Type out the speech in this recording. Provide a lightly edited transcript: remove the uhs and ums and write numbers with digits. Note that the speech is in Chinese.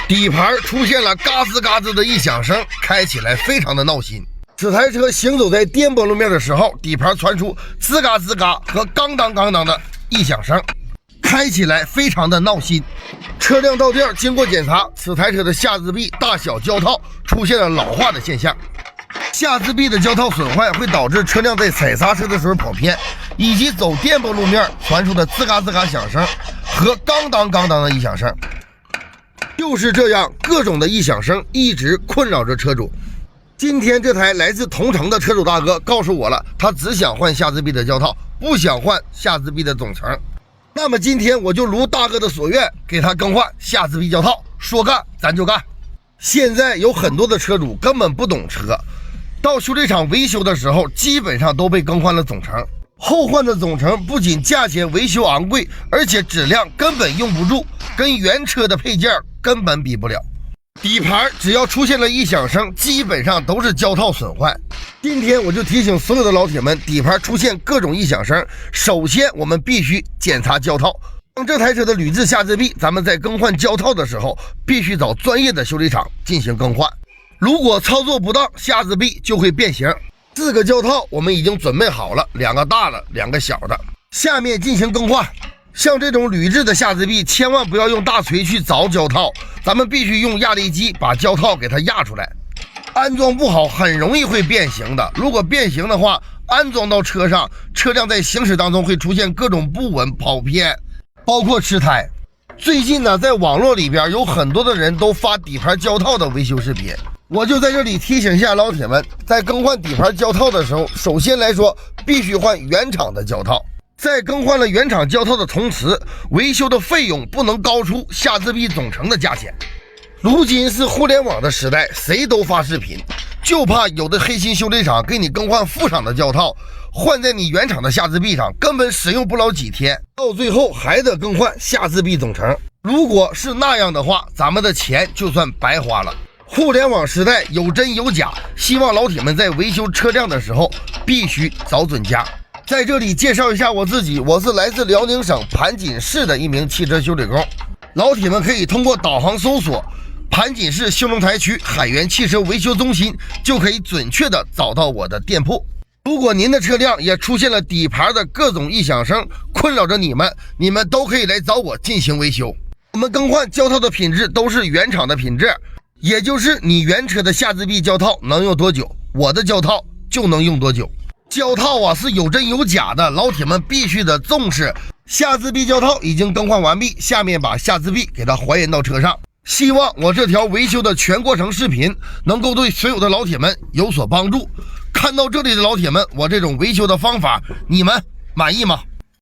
底盘出现了嘎吱嘎吱的异响声，开起来非常的闹心。此台车行走在颠簸路面的时候，底盘传出吱嘎吱嘎和当当当当的异响声，开起来非常的闹心。车辆到店经过检查，此台车的下支臂大小胶套出现了老化的现象。下支臂的胶套损坏会导致车辆在踩刹车的时候跑偏，以及走颠簸路面传出的吱嘎吱嘎响声和当当当当的异响声。就是这样，各种的异响声一直困扰着车主。今天这台来自同城的车主大哥告诉我了，他只想换下支臂的胶套，不想换下支臂的总成。那么今天我就如大哥的所愿，给他更换下支臂胶套，说干咱就干。现在有很多的车主根本不懂车，到修理厂维修的时候基本上都被更换了总成。后换的总成不仅价钱维修昂贵，而且质量根本用不住，跟原车的配件根本比不了。底盘只要出现了异响声，基本上都是胶套损坏。今天我就提醒所有的老铁们，底盘出现各种异响声，首先我们必须检查胶套。当这台车的铝制下支臂，咱们在更换胶套的时候，必须找专业的修理厂进行更换。如果操作不当，下支臂就会变形。4个胶套我们已经准备好了，2个大的，2个小的，下面进行更换。像这种铝制的下支臂，千万不要用大锤去凿胶套，咱们必须用压力机把胶套给它压出来。安装不好很容易会变形的，如果变形的话，安装到车上，车辆在行驶当中会出现各种不稳、跑偏，包括吃胎。最近呢，在网络里边有很多的人都发底盘胶套的维修视频，我就在这里提醒一下老铁们，在更换底盘胶套的时候，首先来说必须换原厂的胶套。在更换了原厂胶套的同时，维修的费用不能高出下支臂总成的价钱。如今是互联网的时代，谁都发视频，就怕有的黑心修理厂给你更换副厂的胶套，换在你原厂的下支臂上，根本使用不了几天，到最后还得更换下支臂总成。如果是那样的话，咱们的钱就算白花了。互联网时代有真有假，希望老铁们在维修车辆的时候必须找准家。在这里介绍一下我自己，我是来自辽宁省盘锦市的一名汽车修理工。老铁们可以通过导航搜索盘锦市兴隆台区海源汽车维修中心，就可以准确的找到我的店铺。如果您的车辆也出现了底盘的各种异响声困扰着你们都可以来找我进行维修。我们更换胶套的品质都是原厂的品质，也就是你原车的下支臂胶套能用多久，我的胶套就能用多久。胶套啊是有真有假的，老铁们必须得重视。下支臂胶套已经更换完毕，下面把下支臂给它还原到车上。希望我这条维修的全过程视频能够对所有的老铁们有所帮助。看到这里的老铁们，我这种维修的方法你们满意吗？